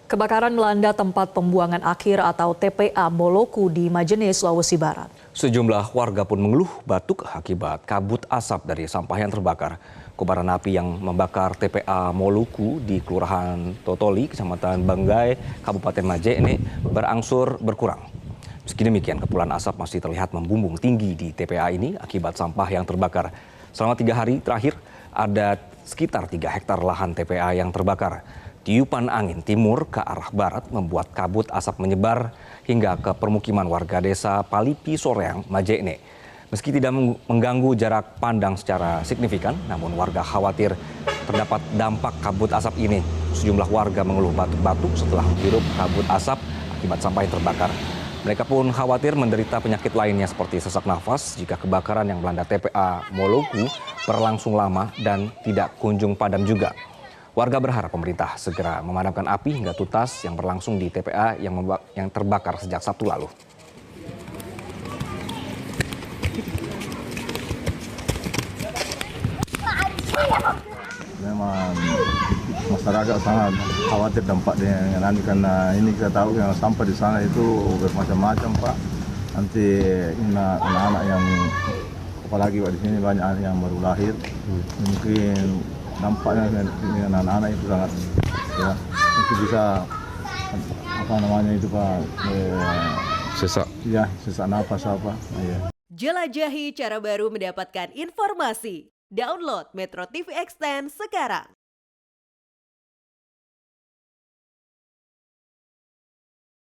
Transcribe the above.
Kebakaran melanda tempat pembuangan akhir atau TPA Moloku di Majene, Sulawesi Barat. Sejumlah warga pun mengeluh batuk akibat kabut asap dari sampah yang terbakar. Kobaran api yang membakar TPA Moluku di Kelurahan Totoli, Kecamatan Banggai, Kabupaten Majene berangsur berkurang. Meski demikian, kepulan asap masih terlihat membumbung tinggi di TPA ini akibat sampah yang terbakar. Selama 3 hari terakhir, ada sekitar 3 hektar lahan TPA yang terbakar. Tiupan angin timur ke arah barat membuat kabut asap menyebar hingga ke permukiman warga desa Palipi Soreang, Majene. Meski tidak mengganggu jarak pandang secara signifikan, namun warga khawatir terdapat dampak kabut asap ini. Sejumlah warga mengeluh batuk-batuk setelah menghirup kabut asap akibat sampah yang terbakar. Mereka pun khawatir menderita penyakit lainnya seperti sesak nafas jika kebakaran yang melanda TPA Moluku berlangsung lama dan tidak kunjung padam juga. Warga berharap pemerintah segera memadamkan api hingga tuntas yang berlangsung di TPA yang terbakar sejak Sabtu lalu. Memang masyarakat sangat khawatir dampak dengan ini karena ini kita tahu yang sampah di sana itu bermacam-macam, Pak. Nanti anak-anak yang apalagi Pak di sini banyak yang baru lahir, mungkin dampaknya dengan anak-anak itu sangat ya mungkin bisa itu Pak sesak nafas apa. Ya. Jelajahi cara baru mendapatkan informasi. Download Metro TV Extend sekarang.